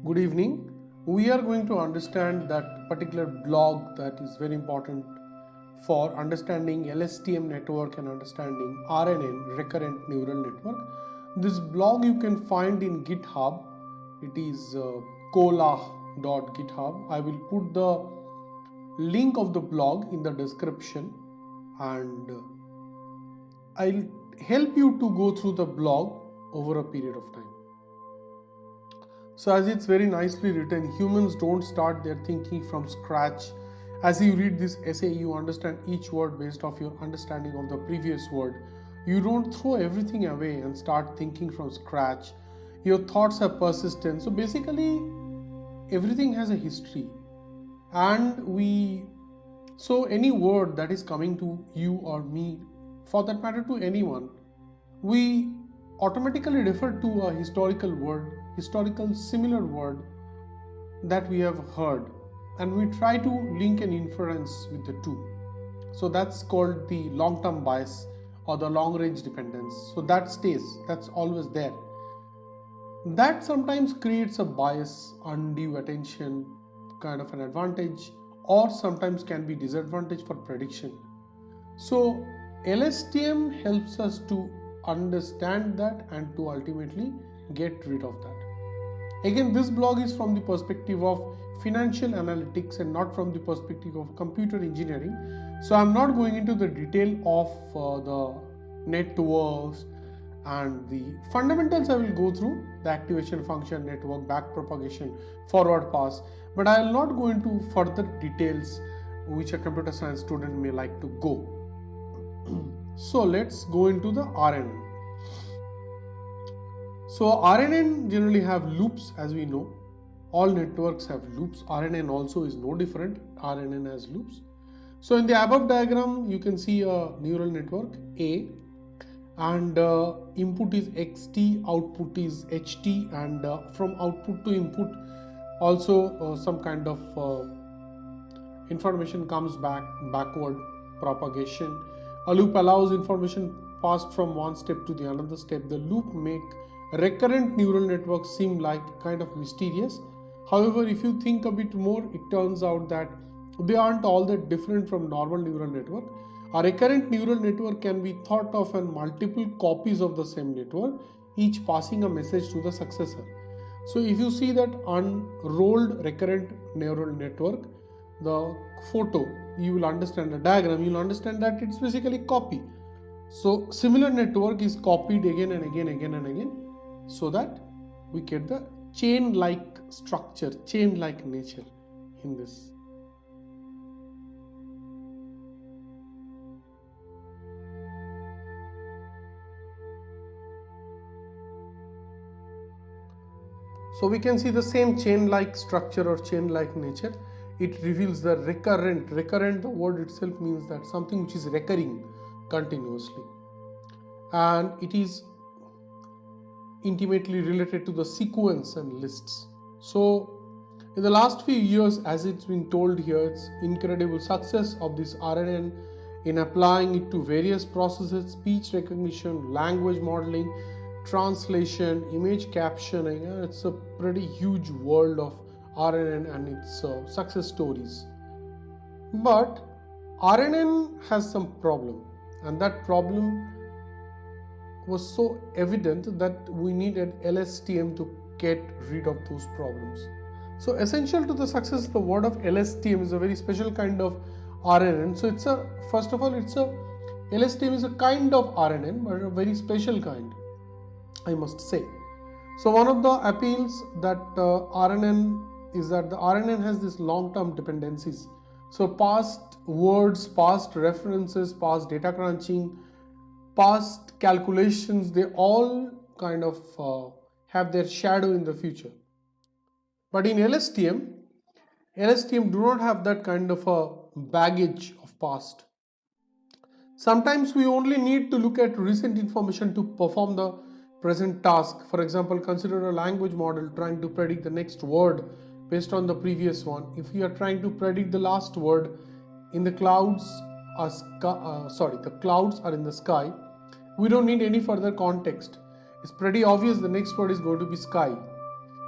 Good evening. We are going to understand that particular blog that is very important for understanding LSTM network and understanding RNN, recurrent neural network. This blog you can find in GitHub. It is kolah.github. I will put the link of the blog in the description, and I'll help you to go through the blog over a period of time. So as it's very nicely written, humans don't start their thinking from scratch. As you read this essay, you understand each word based off your understanding of the previous word. You don't throw everything away and start thinking from scratch. Your thoughts are persistent. So basically, everything has a history. And so any word that is coming to you or me, for that matter to anyone, we automatically refer to a historical similar word that we have heard, and we try to link an inference with the two. So that's called the long-term bias or the long-range dependence. So that stays, that's always there. That sometimes creates a bias, undue attention, kind of an advantage, or sometimes can be disadvantage for prediction. So LSTM helps us to understand that and to ultimately get rid of that. Again, this blog is from the perspective of financial analytics and not from the perspective of computer engineering. So I'm not going into the detail of the networks and the fundamentals. I will go through the activation function, network, backpropagation, forward pass, but I will not go into further details which a computer science student may like to go. So let's go into the RNN. So RNN generally have loops, as we know. All networks have loops. RNN also is no different. RNN has loops. So in the above diagram, you can see a neural network A, and input is xt, output is ht, and from output to input also some kind of information comes backward propagation. A loop allows information passed from one step to the another step. The loop make recurrent neural networks seem like kind of mysterious. However, if you think a bit more, it turns out that they aren't all that different from normal neural network. A recurrent neural network can be thought of as multiple copies of the same network, each passing a message to the successor. So if you see that unrolled recurrent neural network, the photo, you will understand the diagram, you will understand that it's basically copy. So similar network is copied again and again, so that we get the chain-like structure, chain-like nature in this. So we can see the same chain-like structure or chain-like nature. It reveals the recurrent. Recurrent, the word itself means that something which is recurring continuously. And it is intimately related to the sequence and lists. So in the last few years, as it's been told here, it's incredible success of this RNN in applying it to various processes: speech recognition, language modeling, translation, image captioning. It's a pretty huge world of RNN and its success stories. But RNN has some problem, and that problem was so evident that we needed LSTM to get rid of those problems. So essential to the success of the word of LSTM is a very special kind of RNN. So LSTM is a kind of RNN, but a very special kind, I must say. So one of the appeals that RNN is that the RNN has this long-term dependencies. So past words, past references, past data crunching, past calculations, they all kind of have their shadow in the future. But in LSTM do not have that kind of a baggage of past. Sometimes we only need to look at recent information to perform the present task. For example, consider a language model trying to predict the next word based on the previous one. If we are trying to predict the last word in the clouds, the clouds are in the sky, we don't need any further context. It's pretty obvious the next word is going to be sky.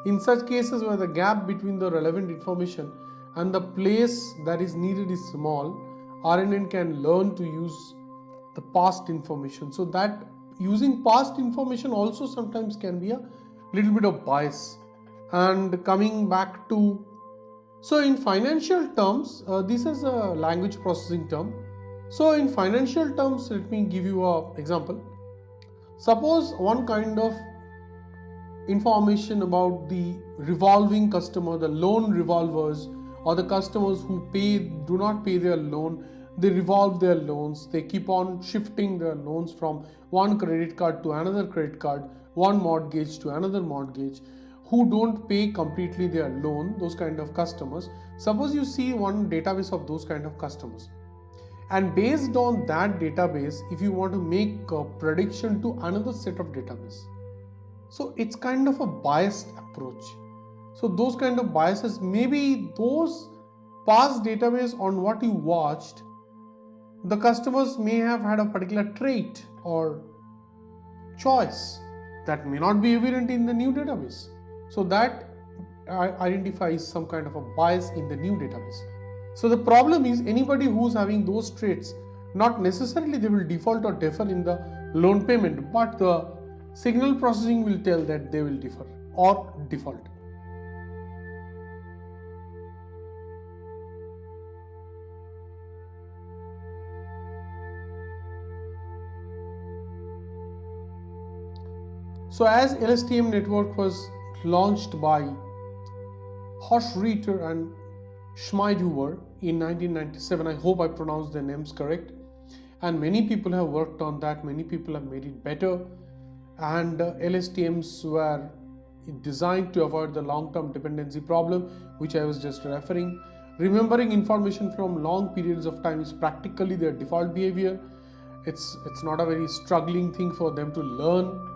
In such cases where the gap between the relevant information and the place that is needed is small, RNN can learn to use the past information. So that using past information also sometimes can be a little bit of bias. And coming back to, so in financial terms, this is a language processing term. So in financial terms, let me give you an example. Suppose one kind of information about the revolving customer, the loan revolvers, or the customers who do not pay their loan, they revolve their loans, they keep on shifting their loans from one credit card to another credit card, one mortgage to another mortgage, who don't pay completely their loan, those kind of customers. Suppose you see one database of those kind of customers, and based on that database, if you want to make a prediction to another set of database, so it's kind of a biased approach. So those kind of biases, maybe those past database on what you watched, the customers may have had a particular trait or choice that may not be evident in the new database. So that identifies some kind of a bias in the new database. So the problem is anybody who's having those traits, not necessarily they will default or defer in the loan payment, but the signal processing will tell that they will defer or default. So as LSTM network was launched by Horst Reiter and Schmidhuber in 1997, I hope I pronounced their names correct, and many people have worked on that, many people have made it better, and LSTMs were designed to avoid the long-term dependency problem which I was just referring. Remembering information from long periods of time is practically their default behavior. It's not a very struggling thing for them to learn.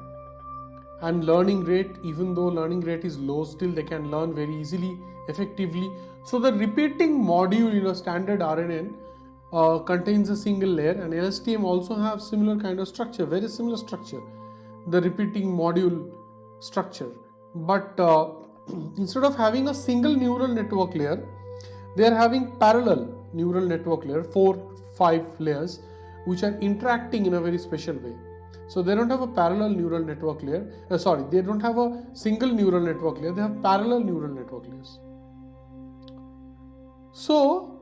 And learning rate, even though learning rate is low, still they can learn very easily, effectively. So the repeating module in a standard RNN contains a single layer, and LSTM also have similar kind of structure, very similar structure, the repeating module structure. But instead of having a single neural network layer, they are having parallel neural network layer, 4-5 layers, which are interacting in a very special way. So they don't have a parallel neural network layer. They don't have a single neural network layer. They have parallel neural network layers. So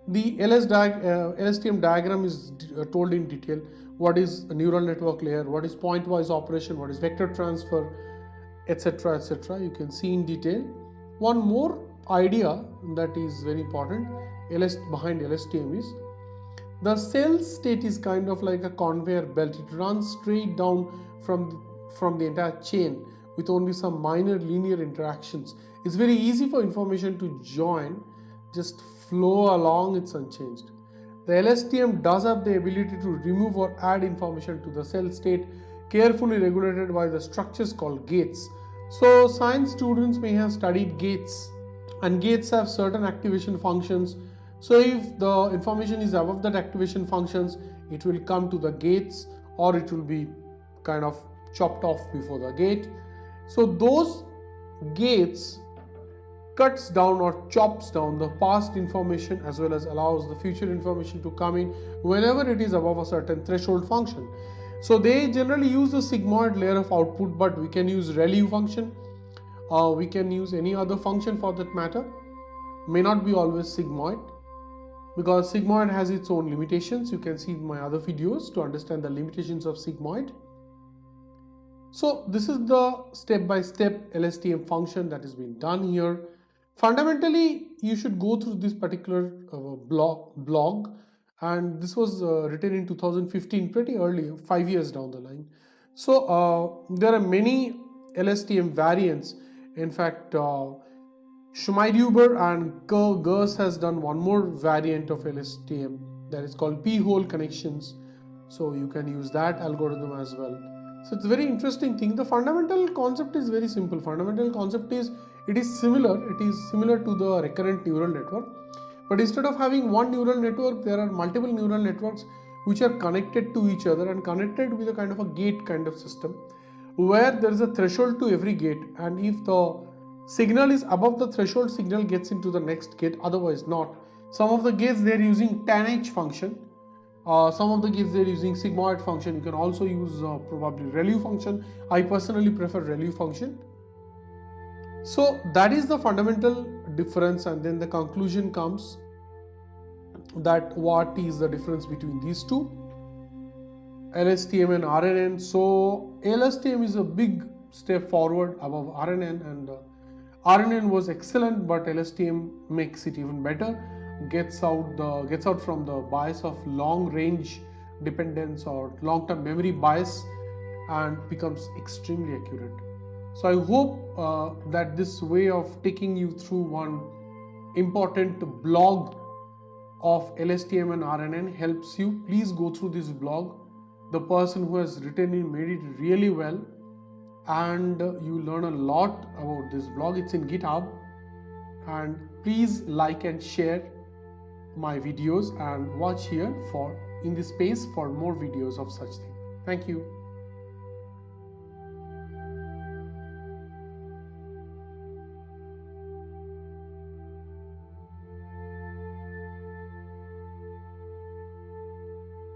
the LSTM diagram is told in detail. What is a neural network layer? What is point-wise operation? What is vector transfer, etc., etc. You can see in detail. One more idea that is very important behind LSTM is, the cell state is kind of like a conveyor belt. It runs straight down from the entire chain with only some minor linear interactions. It's very easy for information to join, just flow along, it's unchanged. The LSTM does have the ability to remove or add information to the cell state, carefully regulated by the structures called gates. So science students may have studied gates, and gates have certain activation functions. So if the information is above that activation functions, it will come to the gates, or it will be kind of chopped off before the gate. So those gates cuts down or chops down the past information as well as allows the future information to come in whenever it is above a certain threshold function. So they generally use the sigmoid layer of output, but we can use ReLU function. We can use any other function for that matter. May not be always sigmoid, because sigmoid has its own limitations. You can see in my other videos to understand the limitations of sigmoid. So this is the step-by-step LSTM function that has been done here. Fundamentally, you should go through this particular blog, and this was written in 2015, pretty early, 5 years down the line. So there are many LSTM variants. In fact, Schmidhuber and Gers has done one more variant of LSTM that is called p-hole connections. So you can use that algorithm as well. So it's a very interesting thing. The fundamental concept is very simple. Fundamental concept is it is similar to the recurrent neural network. But instead of having one neural network, there are multiple neural networks which are connected to each other and connected with a kind of a gate kind of system, where there is a threshold to every gate, and if the signal is above the threshold, signal gets into the next gate, otherwise not. Some of the gates they're using tanh function, some of the gates they're using sigmoid function. You can also use probably ReLU function. I personally prefer ReLU function. So that is the fundamental difference, and then the conclusion comes that what is the difference between these two, LSTM and RNN. So LSTM is a big step forward above RNN, and RNN was excellent, but LSTM makes it even better. Gets out from the bias of long range dependence or long-term memory bias and becomes extremely accurate. So I hope that this way of taking you through one important blog of LSTM and RNN helps you. Please go through this blog. The person who has written it made it really well, and you learn a lot about this blog. It's in GitHub, and please like and share my videos and watch here in this space for more videos of such thing. Thank you.